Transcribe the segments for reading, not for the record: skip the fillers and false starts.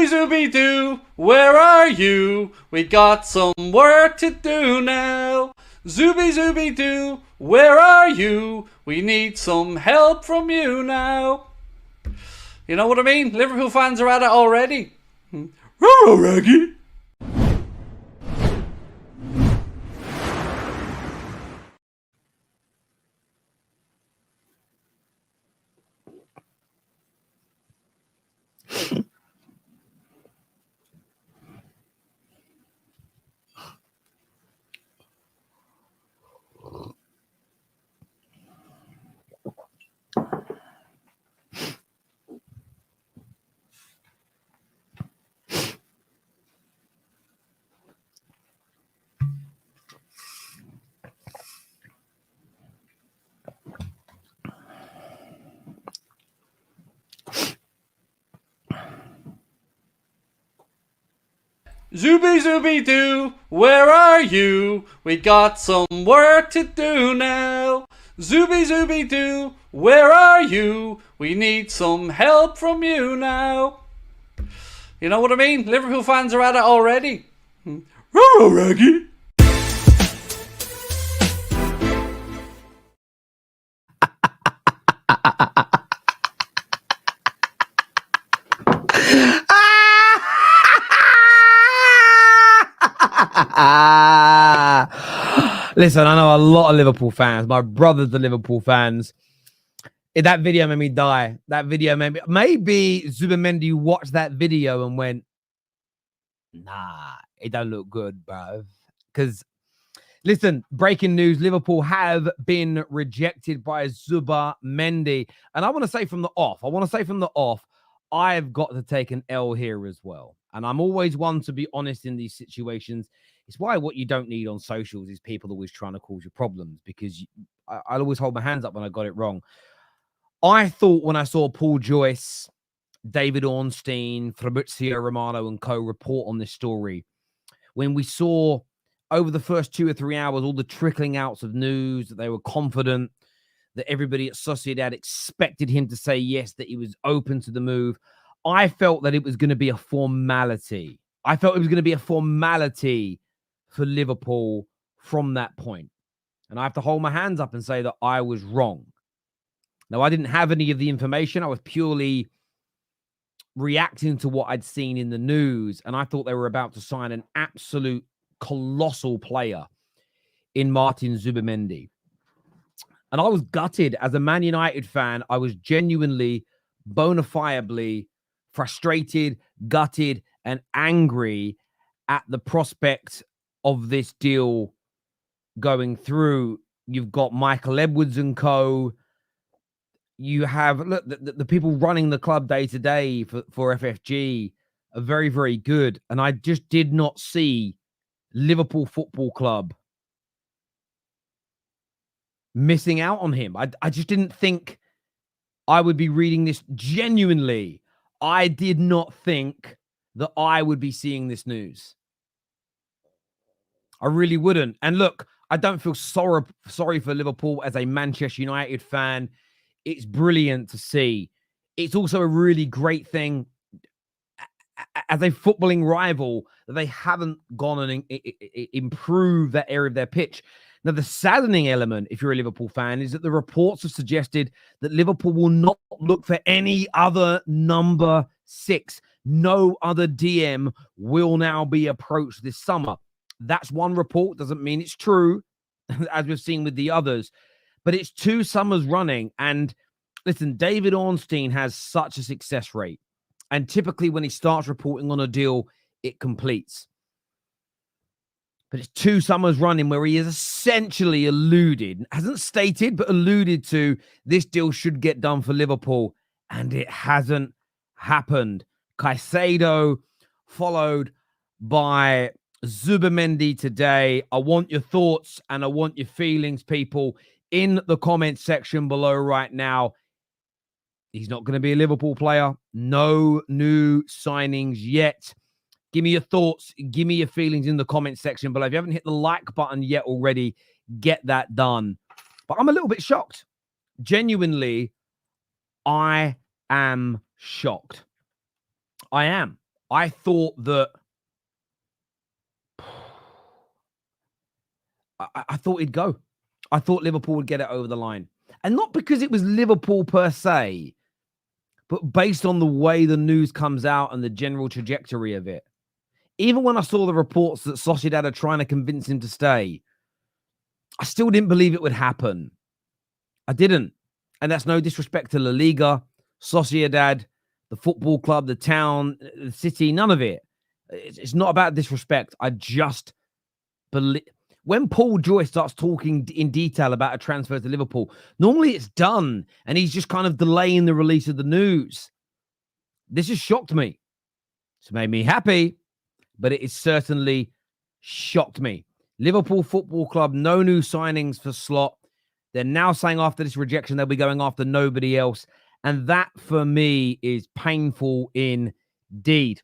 Zuby-doo, where are you? We got some work to do now. Zuby-doo, where are you? We need some help from you now. You know what I mean? Liverpool fans are at it already. Hello, Raggy. Zuby-doo, where are you? We got some work to do now. Zuby-doo, where are you? We need some help from you now. You know what I mean? Liverpool fans are at it already. Hello, Raggy. Listen, I know a lot of Liverpool fans. My brothers are Liverpool fans. That video made me die. That video made me... Maybe ZUBIMENDI watched that video and went, nah, it don't look good, bro. Because, listen, breaking news, Liverpool have been rejected by ZUBIMENDI. And I want to say from the off, I've got to take an L here as well. And I'm always one to be honest in these situations. It's why what you don't need on socials is people always trying to cause you problems, because I'll always hold my hands up when I got it wrong. I thought when I saw Paul Joyce, David Ornstein, Fabrizio Romano and co report on this story, when we saw over the first 2 or 3 hours all the trickling outs of news that they were confident, that everybody at Sociedad expected him to say yes, that he was open to the move, I felt that it was going to be a formality. I felt it was going to be a formality for Liverpool from that point. And I have to hold my hands up and say that I was wrong. Now, I didn't have any of the information. I was purely reacting to what I'd seen in the news. And I thought they were about to sign an absolute colossal player in Martin ZUBIMENDI. And I was gutted. As a Man United fan, I was genuinely, bona fidely frustrated, gutted, and angry at the prospect of this deal going through. You've got Michael Edwards and co. You have, look, the people running the club day to day for FFG are very, very good. And I just did not see Liverpool Football Club missing out on him. I just didn't think I would be reading this. Genuinely, I did not think that I would be seeing this news. I really wouldn't. And look, I don't feel sorry for Liverpool as a Manchester United fan. It's brilliant to see. It's also a really great thing as a footballing rival that they haven't gone and improved that area of their pitch. Now, the saddening element, if you're a Liverpool fan, is that the reports have suggested that Liverpool will not look for any other number 6. No other DM will now be approached this summer. That's one report. Doesn't mean it's true, as we've seen with the others. But it's 2 summers running. And listen, David Ornstein has such a success rate. And typically when he starts reporting on a deal, it completes. But it's 2 summers running where he has essentially alluded, hasn't stated, but alluded to this deal should get done for Liverpool. And it hasn't happened. Caicedo followed by ZUBIMENDI today. I want your thoughts and I want your feelings, people, in the comment section below right now. He's not going to be a Liverpool player. No new signings yet. Give me your thoughts. Give me your feelings in the comment section below. If you haven't hit the like button yet already, get that done. But I'm a little bit shocked. Genuinely, I am shocked. I am. I thought that I thought he'd go. I thought Liverpool would get it over the line. And not because it was Liverpool per se, but based on the way the news comes out and the general trajectory of it. Even when I saw the reports that Sociedad are trying to convince him to stay, I still didn't believe it would happen. I didn't. And that's no disrespect to La Liga, Sociedad, the football club, the town, the city, none of it. It's not about disrespect. I just believe... When Paul Joyce starts talking in detail about a transfer to Liverpool, normally it's done and he's just kind of delaying the release of the news. This has shocked me. It's made me happy, but it has certainly shocked me. Liverpool Football Club, no new signings for Slot. They're now saying after this rejection, they'll be going after nobody else. And that, for me, is painful indeed.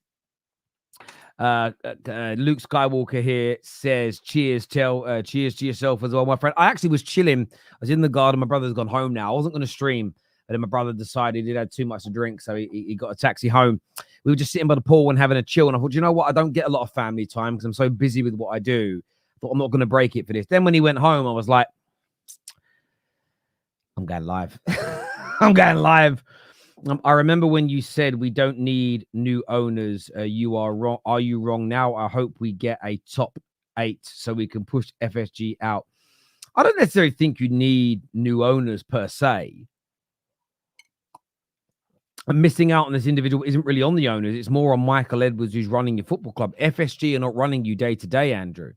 Luke Skywalker here says, cheers to yourself as well, my friend. I actually was chilling. I was in the garden. My brother's gone home now. I wasn't going to stream, but then my brother decided he'd had too much to drink, so he got a taxi home. We were just sitting by the pool and having a chill, and I thought, you know what? I don't get a lot of family time because I'm so busy with what I do. I thought, I'm not going to break it for this. Then when he went home, I was like, I'm going live. I'm going live. I remember when you said we don't need new owners. You are wrong. Are you wrong now? I hope we get a top 8 so we can push FSG out. I don't necessarily think you need new owners per se. And missing out on this individual isn't really on the owners. It's more on Michael Edwards, who's running your football club. FSG are not running you day to day, Andrew.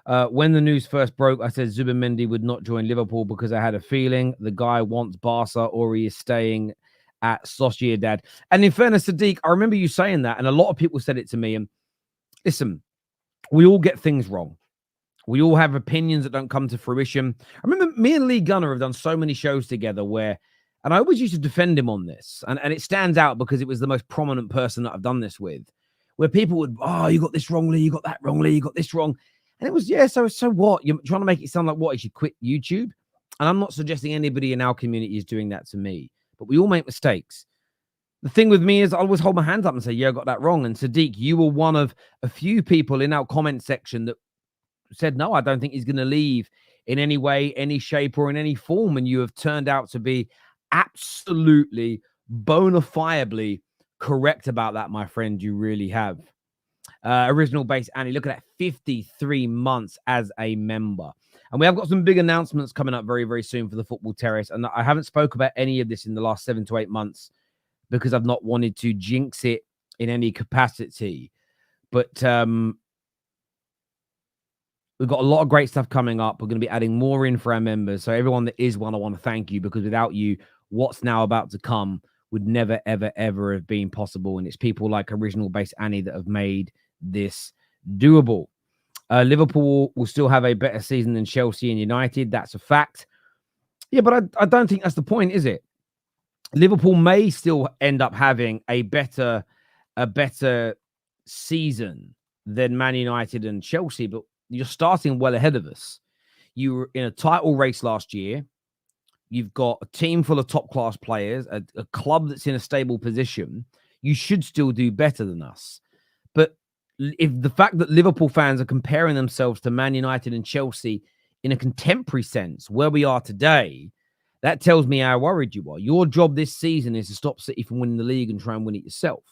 When the news first broke, I said Zubimendi would not join Liverpool because I had a feeling the guy wants Barca or he is staying at Sociedad. And in fairness, Sadiq, I remember you saying that, and a lot of people said it to me. And listen, we all get things wrong. We all have opinions that don't come to fruition. I remember me and Lee Gunner have done so many shows together where, and I always used to defend him on this, and it stands out because it was the most prominent person that I've done this with, where people would, oh, you got this wrong, Lee, you got that wrong, Lee, you got this wrong. And it was, yeah, so what? You're trying to make it sound like what? You should quit YouTube? And I'm not suggesting anybody in our community is doing that to me. But we all make mistakes. The thing with me is I always hold my hands up and say, yeah, I got that wrong. And Sadiq, you were one of a few people in our comment section that said, no, I don't think he's going to leave in any way, any shape, or in any form. And you have turned out to be absolutely bona fidely correct about that, my friend. You really have. Original base Annie, look at that, 53 months as a member. And we have got some big announcements coming up very, very soon for the Football Terrace. And I haven't spoke about any of this in the last 7 to 8 months because I've not wanted to jinx it in any capacity. But we've got a lot of great stuff coming up. We're going to be adding more in for our members. So everyone that is one, I want to thank you, because without you, what's now about to come would never, ever, ever have been possible. And it's people like Original Base Annie that have made this doable. Liverpool will still have a better season than Chelsea and United. That's a fact. Yeah, but I don't think that's the point, is it? Liverpool may still end up having a better season than Man United and Chelsea, but you're starting well ahead of us. You were in a title race last year. You've got a team full of top-class players, a club that's in a stable position. You should still do better than us. But if the fact that Liverpool fans are comparing themselves to Man United and Chelsea in a contemporary sense, where we are today, that tells me how worried you are. Your job this season is to stop City from winning the league and try and win it yourself.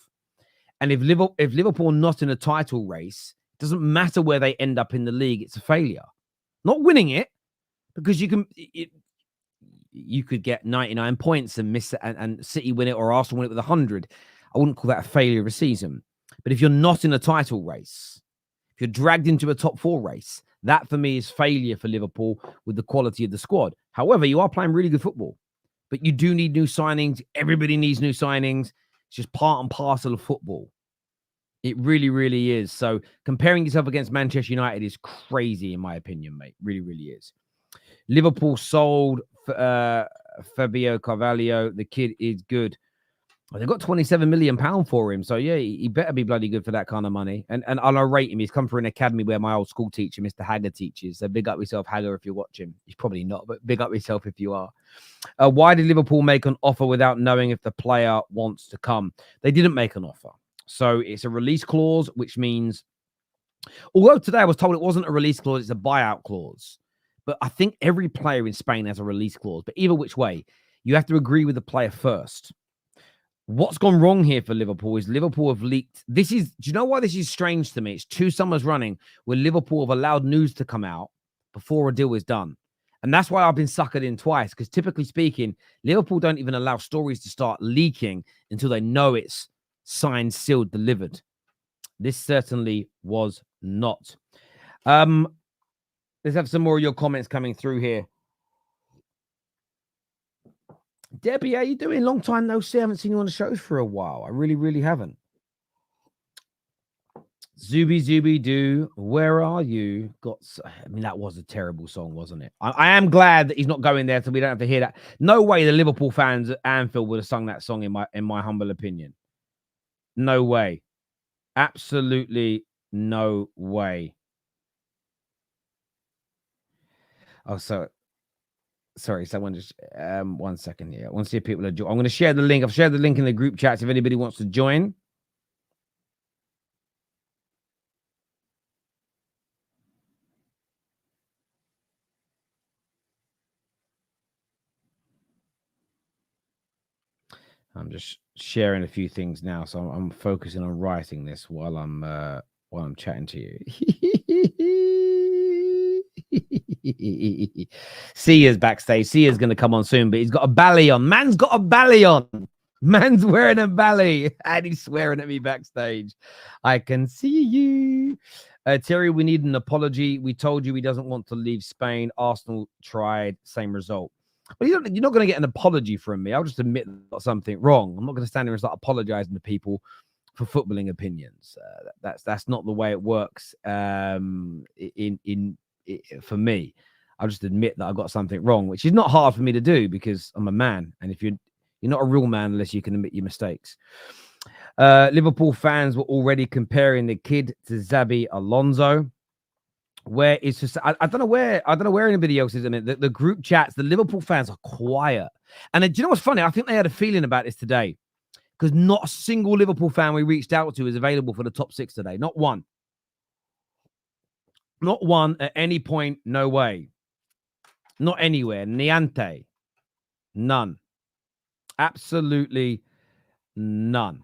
And if Liverpool are not in a title race, it doesn't matter where they end up in the league, it's a failure. Not winning it, because you could get 99 points and miss it, and City win it, or Arsenal win it with 100. I wouldn't call that a failure of a season. But if you're not in a title race, if you're dragged into a top 4 race, that for me is failure for Liverpool with the quality of the squad. However, you are playing really good football, but you do need new signings. Everybody needs new signings. It's just part and parcel of football. It really, really is. So comparing yourself against Manchester United is crazy, in my opinion, mate. Really, really is. Liverpool sold Fabio Carvalho. The kid is good. Well, they've got £27 million for him. So, yeah, he better be bloody good for that kind of money. And I'll rate him. He's come through an academy where my old school teacher, Mr. Hagger, teaches. So big up yourself, Hagger, if you're watching. He's probably not, but big up yourself if you are. Why did Liverpool make an offer without knowing if the player wants to come? They didn't make an offer. So it's a release clause, which means, although today I was told it wasn't a release clause, it's a buyout clause. But I think every player in Spain has a release clause. But either which way, you have to agree with the player first. What's gone wrong here for Liverpool is Liverpool have leaked. Do you know why this is strange to me? It's 2 summers running where Liverpool have allowed news to come out before a deal is done. And that's why I've been suckered in twice, because typically speaking, Liverpool don't even allow stories to start leaking until they know it's signed, sealed, delivered. This certainly was not. Let's have some more of your comments coming through here. Debbie, how you doing? Long time no see. I haven't seen you on the show for a while. I really, really haven't. Zubi Doo, where are you? I mean, that was a terrible song, wasn't it? I am glad that he's not going there, so we don't have to hear that. No way the Liverpool fans at Anfield would have sung that song, in my humble opinion. No way. Absolutely no way. Oh, sorry, someone just 1 second here. I want to see if people are joining. I'm going to share the link. I've shared the link in the group chats if anybody wants to join. I'm just sharing a few things now, so I'm focusing on writing this while I'm chatting to you. Sia's backstage. Sia's going to come on soon, but he's got a bally on. Man's got a bally on. Man's wearing a bally, and he's swearing at me backstage. I can see you. Terry, we need an apology. We told you he doesn't want to leave Spain. Arsenal tried, same result. But you're not going to get an apology from me. I'll just admit that I got something wrong. I'm not going to stand here and start apologizing to people for footballing opinions. That's not the way it works. For me, I'll just admit that I got something wrong, which is not hard for me to do because I'm a man. And if you're not a real man unless you can admit your mistakes. Liverpool fans were already comparing the kid to Xabi Alonso. Where is just I don't know where anybody else is. I mean, the group chats, the Liverpool fans are quiet. And do you know what's funny? I think they had a feeling about this today because not a single Liverpool fan we reached out to is available for the top 6 today. Not one. Not one at any point. No way. Not anywhere. Niente. None. Absolutely none.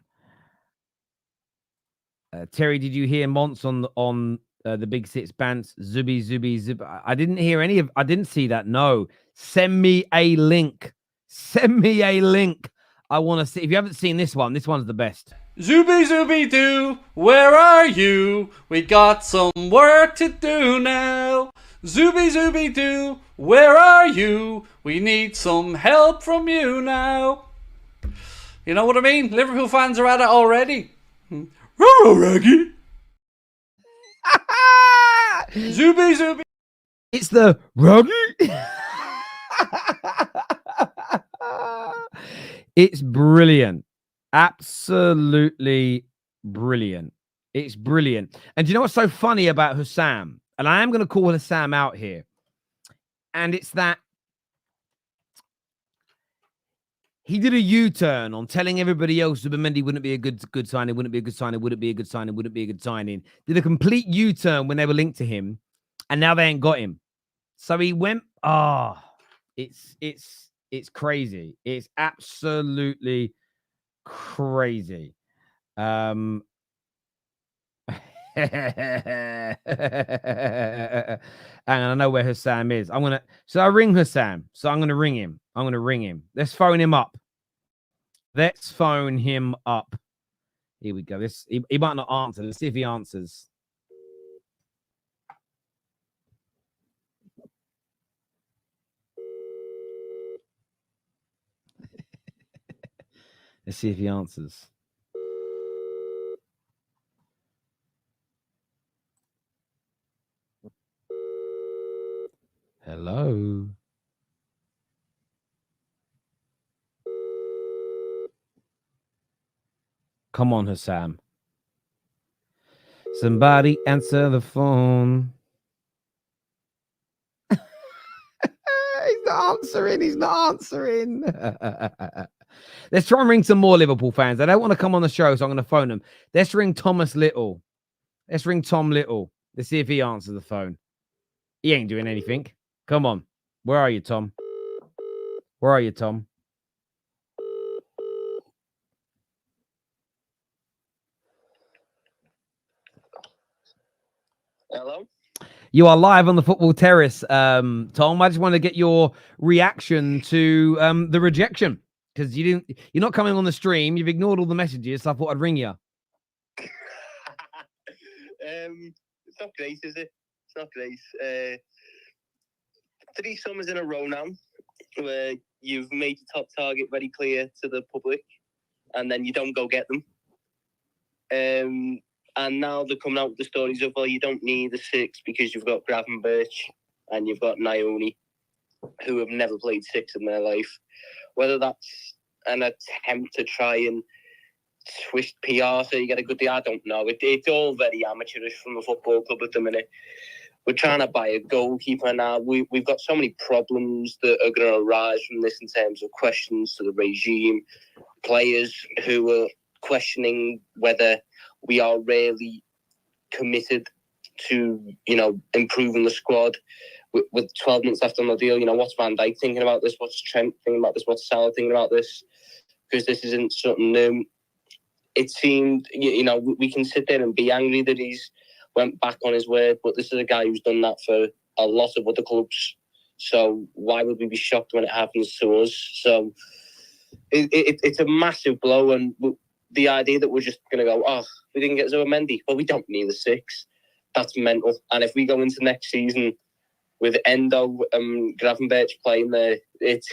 Terry, did you hear Mons on the Big Six bands? Zubi. I didn't hear any of. I didn't see that. No. Send me a link. Send me a link. I want to see. If you haven't seen this one's the best. Zubi Doo, where are you? We got some work to do now. Zubi Doo, where are you? We need some help from you now. You know what I mean? Liverpool fans are at it already. Raggy. Zubi. It's the Raggy. It's brilliant. Absolutely brilliant. It's brilliant. And do you know what's so funny about Hussam? And I am going to call Hussam out here. And it's that he did a U-turn on telling everybody else ZUBIMENDI wouldn't be a good signing, wouldn't be a good signing, wouldn't be a good signing, wouldn't be a good signing. Did a complete U-turn when they were linked to him, and now they ain't got him. So he went, it's crazy. It's absolutely crazy. And I know where Hussam is. So I ring Hussam. So I'm gonna ring him. Let's phone him up. Here we go. He might not answer. Let's see if he answers. Let's see if he answers. Hello. Come on, Hussam. Somebody answer the phone. He's not answering. Let's try and ring some more Liverpool fans. They don't want to come on the show, so I'm going to phone them. Let's ring Thomas Little. Let's ring Tom Little. Let's see if he answers the phone. He ain't doing anything. Come on. Where are you, Tom? Where are you, Tom? Hello? You are live on the Football Terrace, Tom. I just want to get your reaction to the rejection, because you're not coming on the stream. You've ignored all the messages, so I thought I'd ring you. It's not great, is it? It's not great. 3 summers in a row now where you've made the top target very clear to the public, and then you don't go get them. And now they're coming out with the stories of, well, you don't need the 6 because you've got Gravenberch and you've got Naoni, who have never played 6 in their life. Whether that's an attempt to try and twist PR so you get a good deal, I don't know. It's all very amateurish from the football club at the minute. We're trying to buy a goalkeeper now. We've got so many problems that are going to arise from this in terms of questions to the regime, players who are questioning whether we are really committed to, improving the squad with 12 months left on the deal. What's Van Dijk thinking about this? What's Trent thinking about this? What's Salah thinking about this? Because this isn't something new. It seemed, we can sit there and be angry that he's went back on his word, but this is a guy who's done that for a lot of other clubs. So why would we be shocked when it happens to us? So it's a massive blow, and the idea that we're just going to go, we didn't get ZUBIMENDI, but we don't need a 6. That's mental. And if we go into next season with Endo and Gravenberch playing there, it's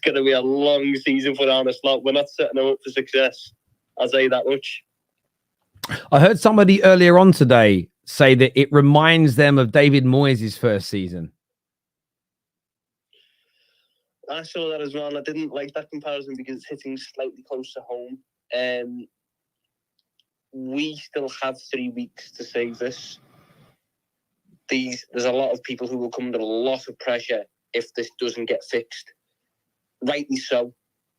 going to be a long season for Arne Slot. We're not setting them up for success. I'll say that much. I heard somebody earlier on today say that it reminds them of David Moyes' first season. I saw that as well, and I didn't like that comparison because it's hitting slightly close to home. We still have 3 weeks to save this. There's a lot of people who will come under a lot of pressure if this doesn't get fixed. Rightly so,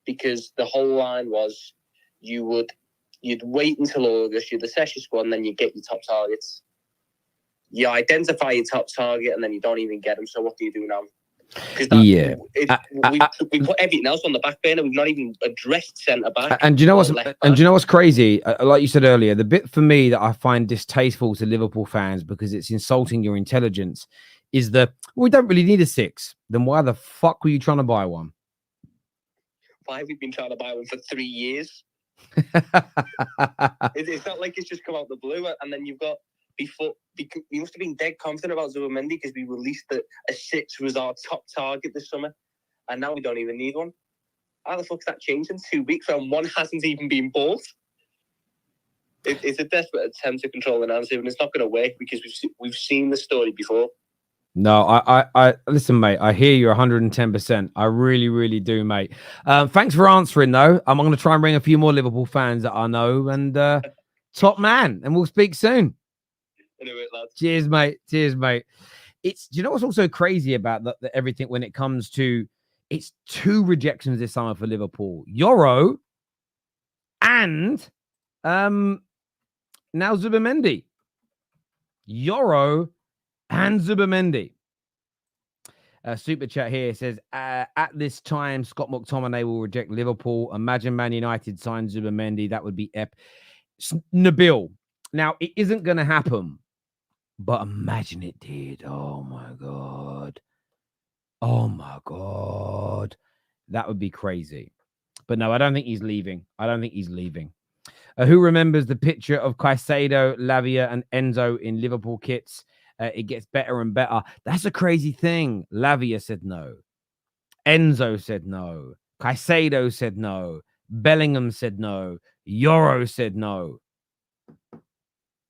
because the whole line was you'd wait until August, you'd assess your squad, and then you get your top targets. You identify your top target, and then you don't even get them. So what do you do now? Yeah, we put everything else on the back burner. We've not even addressed centre back. And do you know what's crazy? Like you said earlier, the bit for me that I find distasteful to Liverpool fans because it's insulting your intelligence is we don't really need a 6. Then why the fuck were you trying to buy one? Why have we been trying to buy one for 3 years? It's not like it's just come out the blue, and then you've got. We must have been dead confident about ZUBIMENDI because we released that a 6 was our top target this summer, and now we don't even need one. How the fuck's that changed in 2 weeks when one hasn't even been bought? It's a desperate attempt to control the narrative, and it's not going to work because we've seen the story before. No, I listen, mate. I hear you 110%. I really, really do, mate. Thanks for answering, though. I'm going to try and bring a few more Liverpool fans that I know, and top man, and we'll speak soon. Anyway, lads. Cheers, mate. Cheers, mate. Do you know what's also crazy about everything when it comes to it's 2 rejections this summer for Liverpool, Euro, and now ZUBIMENDI. Euro and ZUBIMENDI. Super chat here says, at this time, Scott McTominay will reject Liverpool. Imagine Man United sign ZUBIMENDI. That would be epic. Nabil. Now, it isn't going to happen, but imagine it did. Oh, my God. Oh, my God. That would be crazy. But no, I don't think he's leaving. Who remembers the picture of Caicedo, Lavia, and Enzo in Liverpool kits? It gets better and better. That's a crazy thing. Lavia said no. Enzo said no. Caicedo said no. Bellingham said no. Euro said no.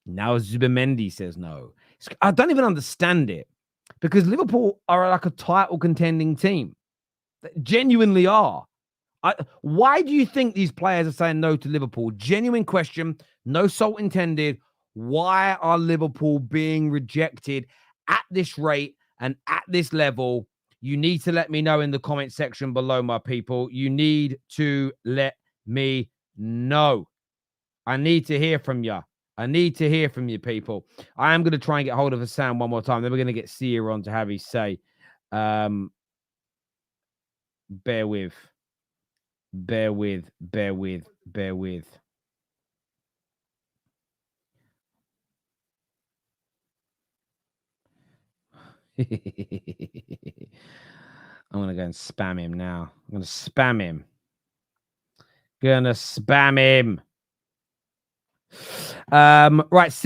Now ZUBIMENDI says no. I don't even understand it because Liverpool are like a title contending team. They genuinely are. Why do you think these players are saying no to Liverpool? Genuine question, no salt intended. Why are Liverpool being rejected at this rate and at this level? You need to let me know in the comment section below, my people. You need to let me know. I need to hear from you. I need to hear from you, people. I am going to try and get hold of Hassan one more time. Then we're going to get Sia on to have his say. Bear with. Bear with. Bear with. Bear with. I'm going to go and spam him now. I'm going to spam him. Gonna spam him. Right, see.